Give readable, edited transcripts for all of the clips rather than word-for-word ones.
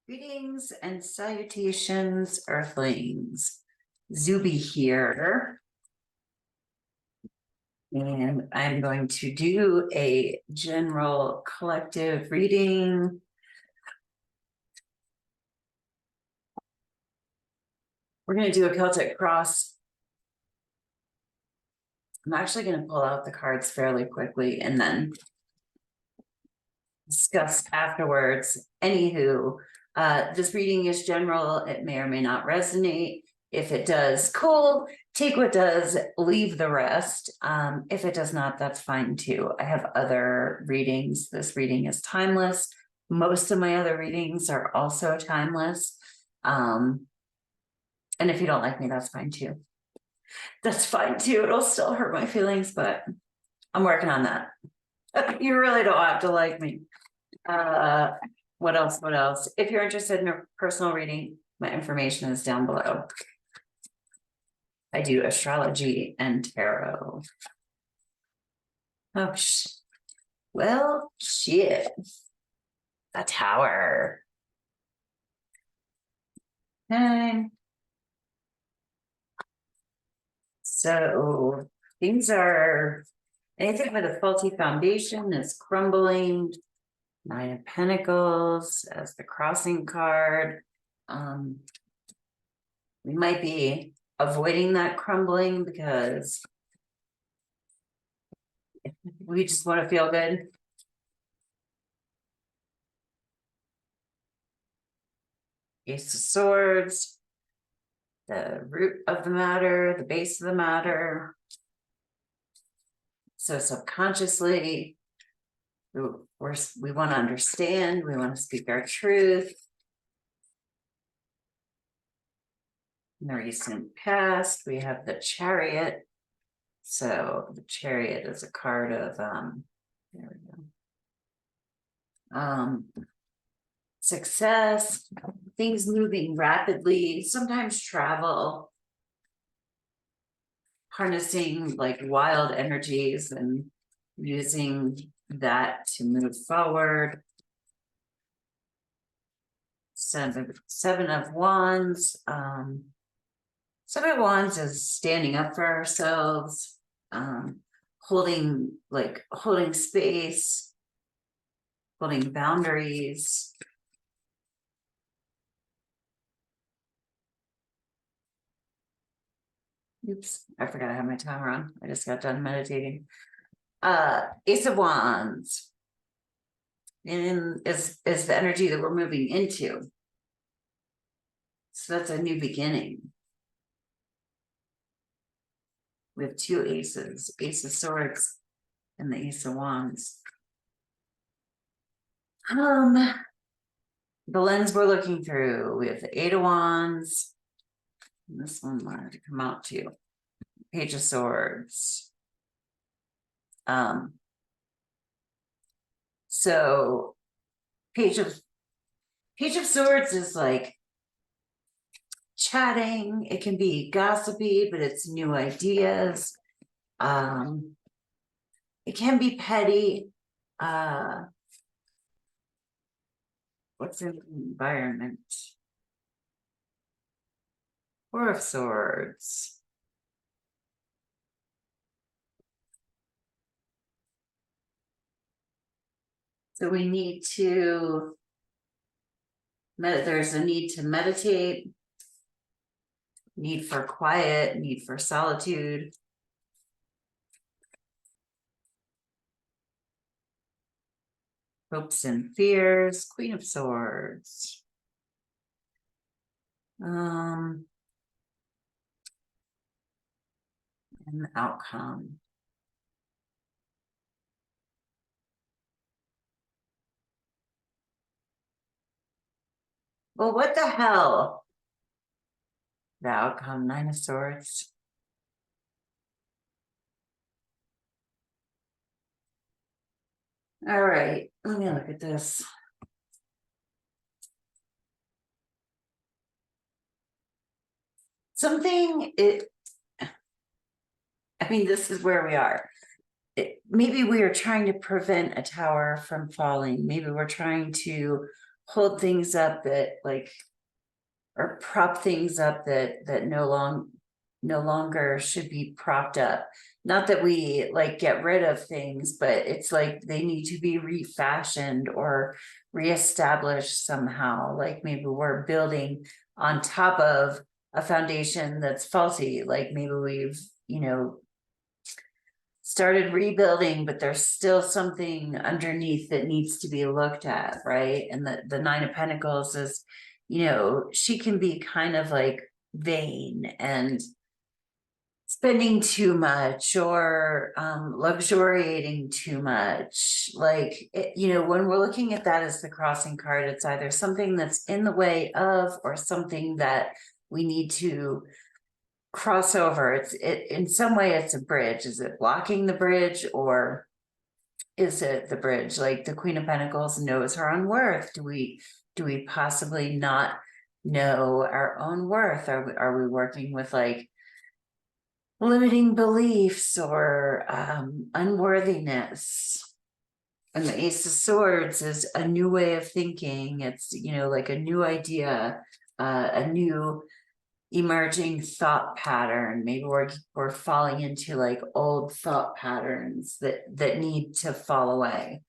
Greetings and salutations, Earthlings. Zube here. And I'm going to do a general collective reading. We're going to do a Celtic cross. I'm actually going to pull out the cards fairly quickly and then discuss afterwards. Anywho, this reading is general. It may or may not resonate. If it does, cool. Take what does, leave the rest. If it does not, that's fine too. I have other readings. This reading is timeless. Most of my other readings are also timeless. And if you don't like me, that's fine too. That's fine too. It'll still hurt my feelings, but I'm working on that. You really don't have to like me. What else? What else? If you're interested in a personal reading, my information is down below. I do astrology and tarot. Oh, well, shit. A tower. Okay. So things are, anything with a faulty foundation is crumbling. Nine of Pentacles as the crossing card. We might be avoiding that crumbling because we just want to feel good. Ace of Swords, the root of the matter, the base of the matter. So subconsciously, we want to understand, we want to speak our truth. In the recent past, we have the Chariot. So the Chariot is a card of there we go. Success, things moving rapidly, sometimes travel, harnessing like wild energies and using that to move forward. Seven of Wands. Seven of Wands is standing up for ourselves, holding space, holding boundaries. Oops, I forgot I have my timer on. I just got done meditating. Ace of Wands. And is the energy that we're moving into. So that's a new beginning. We have two aces, Ace of Swords and the Ace of Wands. The lens we're looking through, we have the Eight of Wands. And this one wanted to come out too. Page of Swords. So Page of Swords is like chatting. It can be gossipy, but it's new ideas. It can be petty. What's in the environment? Four of Swords. So we need to, there's a need to meditate, need for quiet, need for solitude. Hopes and fears, Queen of Swords. And the outcome. Well, what the hell? The outcome, Nine of Swords. All right, let me look at this. This is where we are. Maybe we are trying to prevent a tower from falling. Maybe we're trying to hold things up that like, or prop things up that no longer should be propped up. Not that we like get rid of things, but it's like they need to be refashioned or reestablished somehow. Like maybe we're building on top of a foundation that's faulty. Like maybe we've, you know, started rebuilding, but there's still something underneath that needs to be looked at, right? And the Nine of Pentacles is, you know, she can be kind of like vain and spending too much or luxuriating too much. Like, you know, when we're looking at that as the crossing card, it's either something that's in the way of or something that we need to cross over. It in some way it's a bridge. Is it blocking the bridge or is it the bridge? Like the Queen of Pentacles knows her own worth. Do we possibly not know our own worth? Are we working with like limiting beliefs or unworthiness? And the Ace of Swords is a new way of thinking. It's, you know, like a new idea, a new emerging thought pattern. Maybe we're falling into like old thought patterns that need to fall away.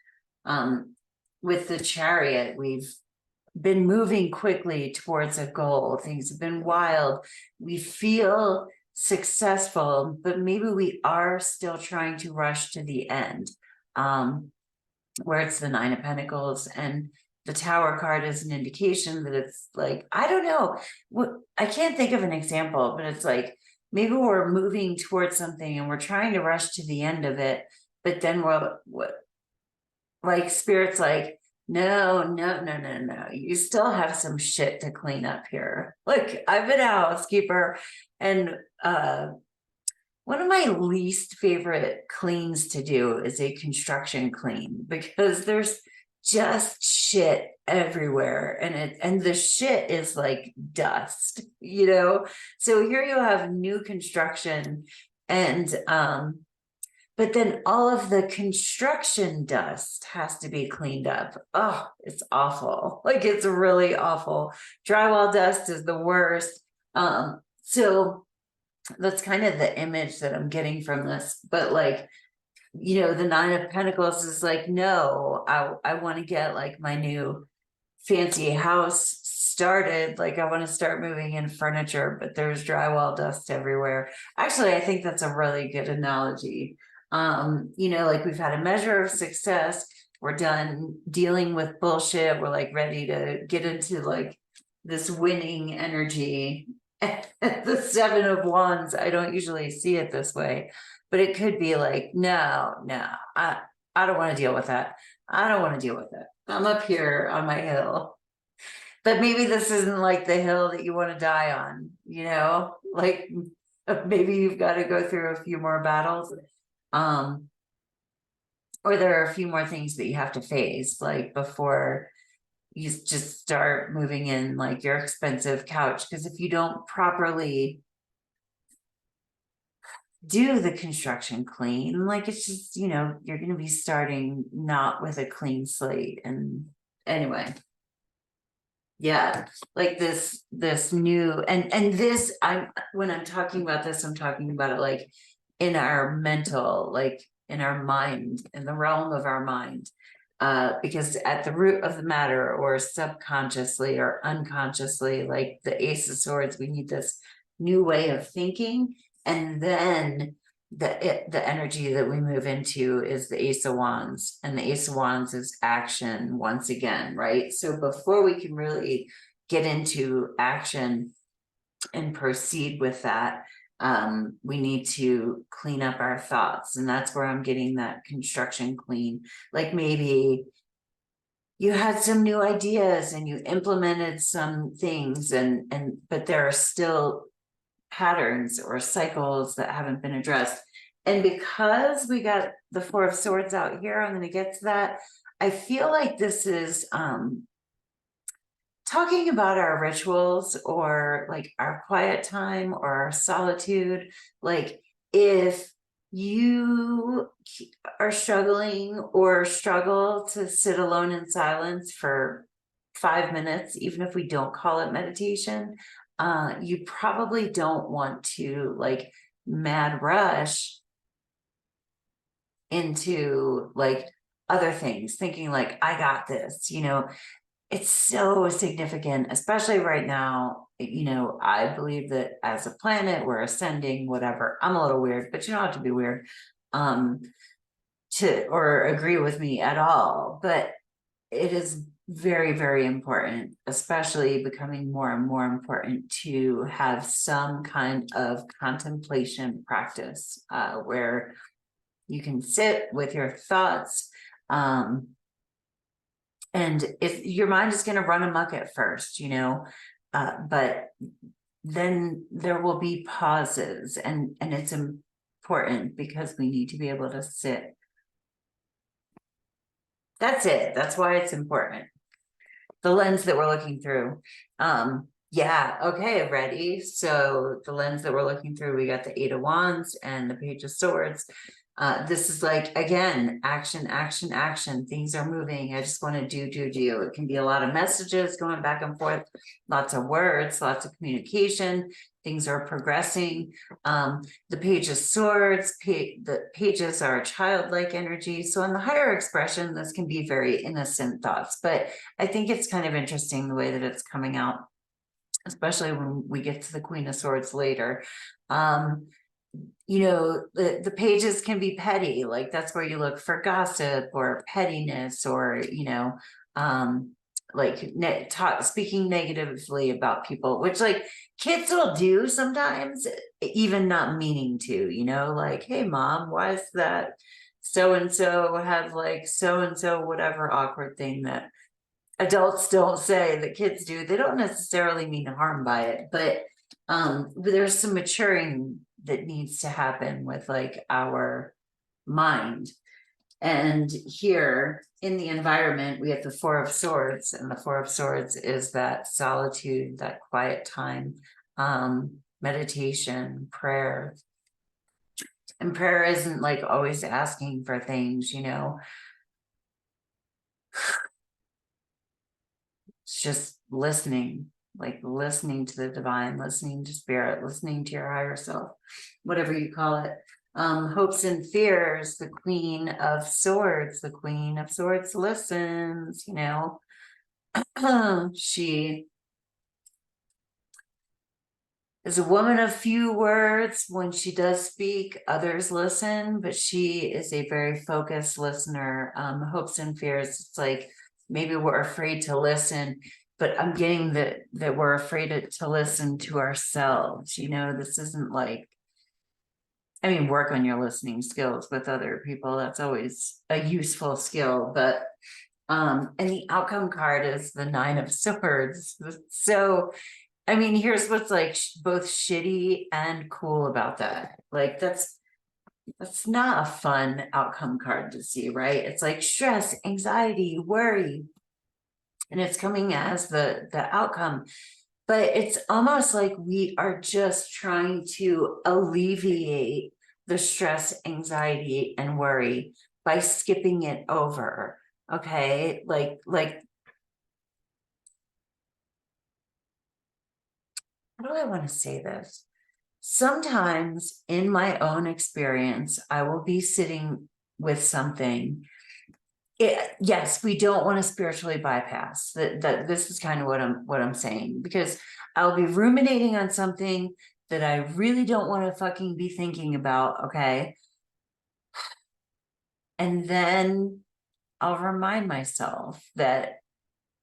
With the Chariot, we've been moving quickly towards a goal. Things have been wild. We feel successful, but maybe we are still trying to rush to the end. Where it's the Nine of Pentacles and the Tower card is an indication that it's like, I don't know what, I can't think of an example, but it's like maybe we're moving towards something and we're trying to rush to the end of it, but then what like spirit's like, no, you still have some shit to clean up here. Like I've been a housekeeper and one of my least favorite cleans to do is a construction clean because there's just shit everywhere and the shit is like dust, you know? So here you have new construction and but then all of the construction dust has to be cleaned up. Oh, it's awful. Like it's really awful. Drywall dust is the worst. So that's kind of the image that I'm getting from this, but like, you know, the Nine of Pentacles is like, no, I want to get like my new fancy house started. Like I want to start moving in furniture, but there's drywall dust everywhere. Actually, I think that's a really good analogy. You know, like we've had a measure of success. We're done dealing with bullshit. We're like ready to get into like this winning energy. The Seven of Wands, I don't usually see it this way, but it could be like, no, I don't want to deal with that. I don't want to deal with it. I'm up here on my hill. But maybe this isn't like the hill that you want to die on, you know? Like maybe you've got to go through a few more battles. Or there are a few more things that you have to face, like before you just start moving in like your expensive couch. Because if you don't properly do the construction clean, like it's just, you know, you're going to be starting not with a clean slate. And anyway, yeah, like this new and this, when I'm talking about this, I'm talking about it like in our mental, like in our mind, in the realm of our mind. Because at the root of the matter, or subconsciously or unconsciously, like the Ace of Swords, we need this new way of thinking. And then the energy that we move into is the Ace of Wands, and the Ace of Wands is action once again, right? So before we can really get into action and proceed with that, we need to clean up our thoughts. And that's where I'm getting that construction clean. Like maybe you had some new ideas and you implemented some things but there are still patterns or cycles that haven't been addressed. And because we got the Four of Swords out here, I'm going to get to that. I feel like this is talking about our rituals or like our quiet time or our solitude. Like if you are struggling or struggle to sit alone in silence for 5 minutes, even if we don't call it meditation, you probably don't want to like mad rush into like other things, thinking like, I got this, you know. It's so significant, especially right now. You know, I believe that as a planet, we're ascending, whatever. I'm a little weird, but you don't have to be weird to or agree with me at all. But it is very, very important, especially becoming more and more important, to have some kind of contemplation practice where you can sit with your thoughts. And if your mind is going to run amok at first, you know, but then there will be pauses, and it's important because we need to be able to sit. That's it. That's why it's important. The lens that we're looking through. Yeah, okay, ready. So the lens that we're looking through, we got the 8 of Wands and the Page of Swords. This is like, again, action, action, action. Things are moving. I just want to do. It can be a lot of messages going back and forth, lots of words, lots of communication. Things are progressing. The Page of Swords, the pages are childlike energy. So in the higher expression, this can be very innocent thoughts, but I think it's kind of interesting the way that it's coming out, especially when we get to the Queen of Swords later. You know, the pages can be petty, like that's where you look for gossip or pettiness, or, you know, like speaking negatively about people, which like kids will do sometimes, even not meaning to, you know, like, hey mom, why is that so-and-so have like so-and-so whatever awkward thing that adults don't say that kids do. They don't necessarily mean harm by it, but there's some maturing that needs to happen with like our mind. And here in the environment, we have the 4 of Swords, and the 4 of Swords is that solitude, that quiet time, meditation, prayer. And prayer isn't like always asking for things, you know. It's just listening, like listening to the divine, listening to spirit, listening to your higher self, whatever you call it. Hopes and fears, the Queen of Swords. The Queen of Swords listens, you know. She is a woman of few words. When she does speak, others listen, but she is a very focused listener. Hopes and fears, it's like maybe we're afraid to listen, but I'm getting that we're afraid to listen to ourselves. You know, this isn't like, I mean, work on your listening skills with other people. That's always a useful skill, but and the outcome card is the 9 of Swords. So, I mean, here's what's like both shitty and cool about that. Like that's not a fun outcome card to see, right? It's like stress, anxiety, worry, and it's coming as the outcome. But it's almost like we are just trying to alleviate the stress, anxiety, and worry by skipping it over. Okay, like how do I want to say this? Sometimes in my own experience, I will be sitting with something. Yes, we don't want to spiritually bypass that. This is kind of what I'm saying, because I'll be ruminating on something that I really don't want to fucking be thinking about. Okay. And then I'll remind myself that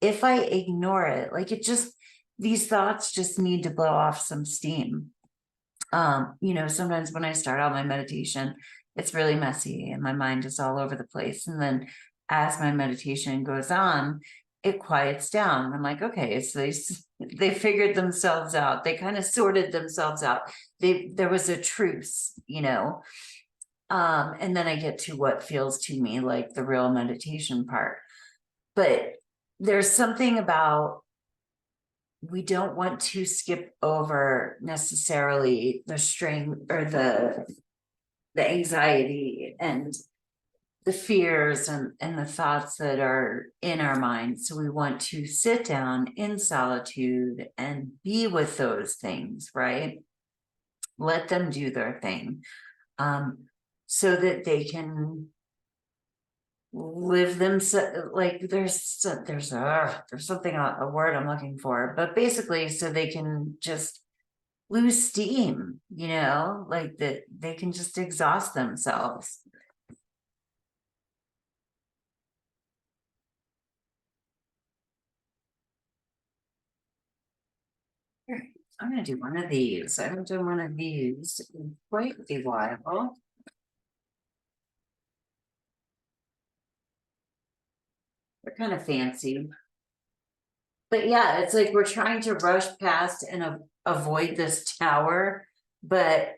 if I ignore it, like these thoughts just need to blow off some steam. You know, sometimes when I start out my meditation, it's really messy and my mind is all over the place. And then as my meditation goes on, it quiets down. I'm like, okay, so they figured themselves out. They kind of sorted themselves out. There was a truce, you know. And then I get to what feels to me like the real meditation part. But there's something about, we don't want to skip over necessarily the strain or the anxiety and the fears and the thoughts that are in our minds. So we want to sit down in solitude and be with those things, right? Let them do their thing, so that they can live them, like there's something, a word I'm looking for, but basically so they can just lose steam, like that they can just exhaust themselves. Here, I'm gonna do one of these. I haven't done one of these in quite a while. They're kind of fancy. But yeah, it's like we're trying to rush past and avoid this tower, but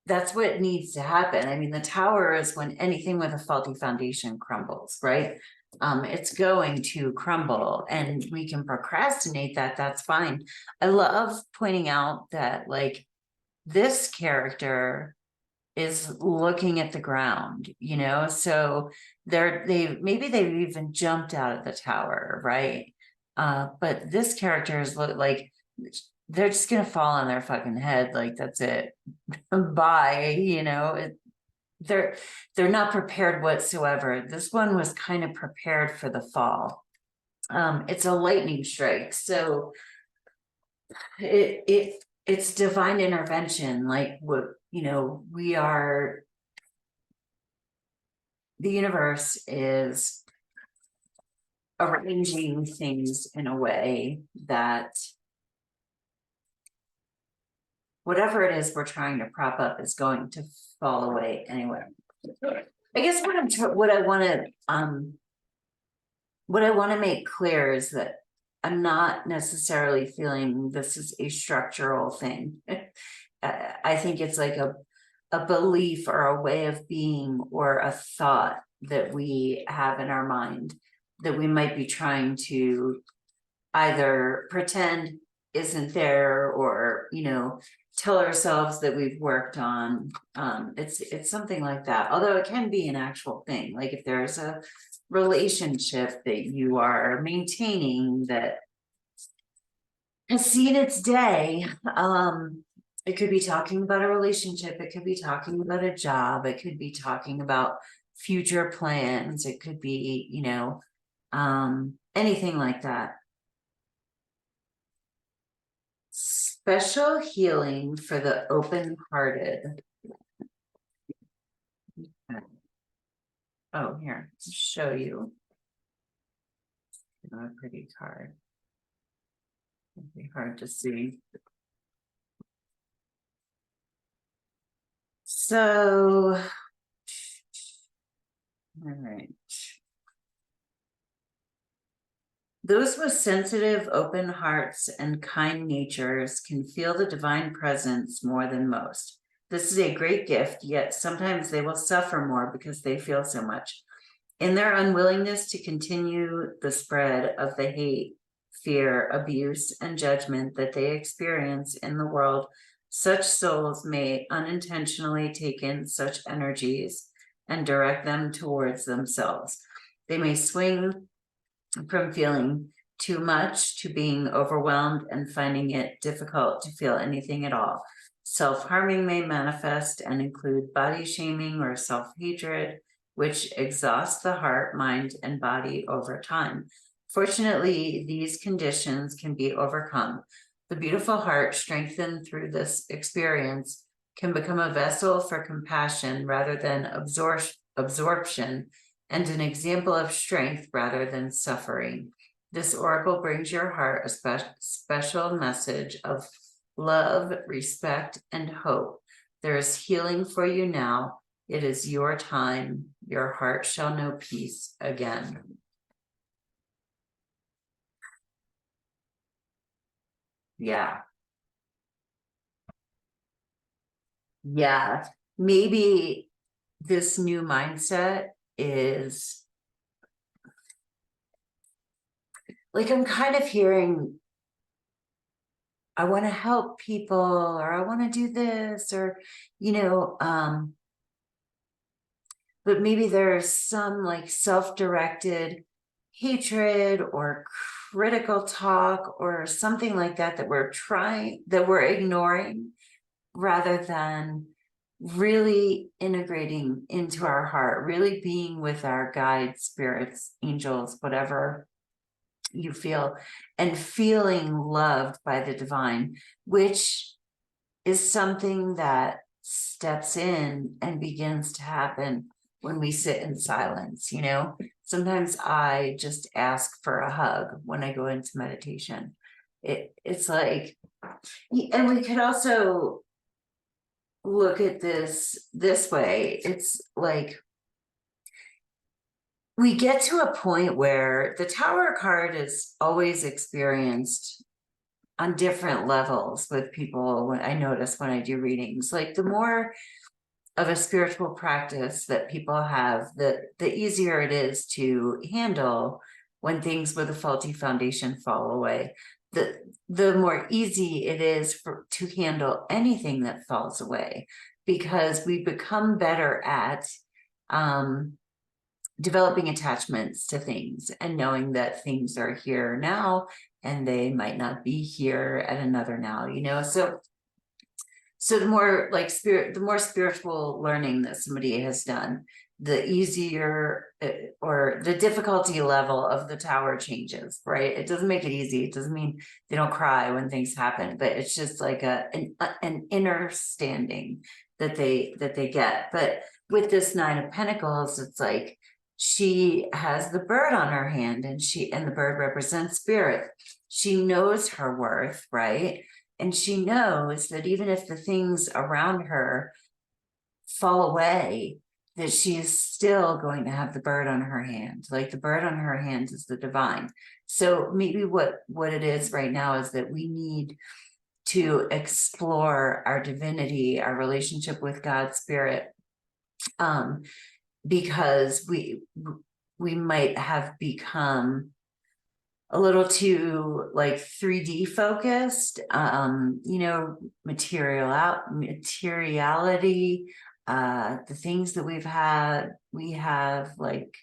that's what needs to happen. I mean, the tower is when anything with a faulty foundation crumbles, right? It's going to crumble, and we can procrastinate that, that's fine. I love pointing out that, like, this character is looking at the ground, so maybe they've even jumped out of the tower, right? But this character is like they're just gonna fall on their fucking head, like that's it. Bye, they're not prepared whatsoever. This one was kind of prepared for the fall. It's a lightning strike, so it's divine intervention, like what we are. The universe is arranging things in a way that whatever it is we're trying to prop up is going to fall away anyway. I guess what I want to make clear is that I'm not necessarily feeling this is a structural thing. I think it's like a belief or a way of being or a thought that we have in our mind that we might be trying to either pretend isn't there, or tell ourselves that we've worked on. It's something like that, although it can be an actual thing. Like if there's a relationship that you are maintaining that has seen its day, it could be talking about a relationship, it could be talking about a job, it could be talking about future plans, it could be anything like that. Special healing for the open-hearted. Oh, here, to show you. A pretty card. It'd be hard to see. So, all right. Those with sensitive, open hearts and kind natures can feel the divine presence more than most. This is a great gift, yet sometimes they will suffer more because they feel so much. In their unwillingness to continue the spread of the hate, fear, abuse, and judgment that they experience in the world, such souls may unintentionally take in such energies and direct them towards themselves. They may swing from feeling too much to being overwhelmed and finding it difficult to feel anything at all. Self-harming may manifest and include body shaming or self-hatred, which exhausts the heart, mind, and body over time. Fortunately, these conditions can be overcome. The beautiful heart, strengthened through this experience, can become a vessel for compassion rather than absorption, and an example of strength rather than suffering. This oracle brings your heart a special message of love, respect, and hope. There is healing for you now. It is your time. Your heart shall know peace again. Yeah. Yeah. Maybe this new mindset is like, I'm kind of hearing, I want to help people, or I want to do this, or, but maybe there's some like self-directed hatred or critical talk or something like that that we're ignoring, rather than really integrating into our heart, really being with our guides, spirits, angels, whatever you feel, and feeling loved by the divine, which is something that steps in and begins to happen when we sit in silence. You know, sometimes I just ask for a hug when I go into meditation. It's like, and we could also look at this way. It's like we get to a point where the Tower card is always experienced on different levels with people. When I notice when I do readings, like the more of a spiritual practice that people have, the easier it is to handle when things with a faulty foundation fall away. The more easy it is to handle anything that falls away, because we become better at developing attachments to things and knowing that things are here now and they might not be here at another now, you know. So the more like the more spiritual learning that somebody has done, the easier or the difficulty level of the Tower changes, right? It doesn't make it easy. It doesn't mean they don't cry when things happen, but it's just like an inner standing that they get. But with this Nine of Pentacles, it's like she has the bird on her hand, and the bird represents spirit. She knows her worth, right? And she knows that even if the things around her fall away, that she is still going to have the bird on her hand. Like the bird on her hand is the divine. So maybe what it is right now is that we need to explore our divinity, our relationship with God's spirit, because we might have become a little too like 3D focused, you know, materiality, the things that we have like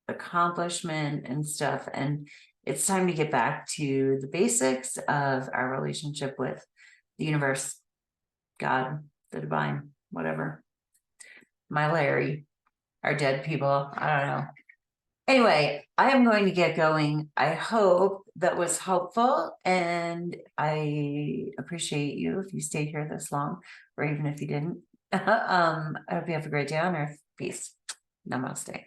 accomplishment and stuff. And it's time to get back to the basics of our relationship with the universe, God, the divine, whatever. My Larry, our dead people, I don't know. Anyway, I am going to get going. I hope that was helpful, and I appreciate you if you stayed here this long, or even if you didn't. I hope you have a great day on Earth. Peace. Namaste.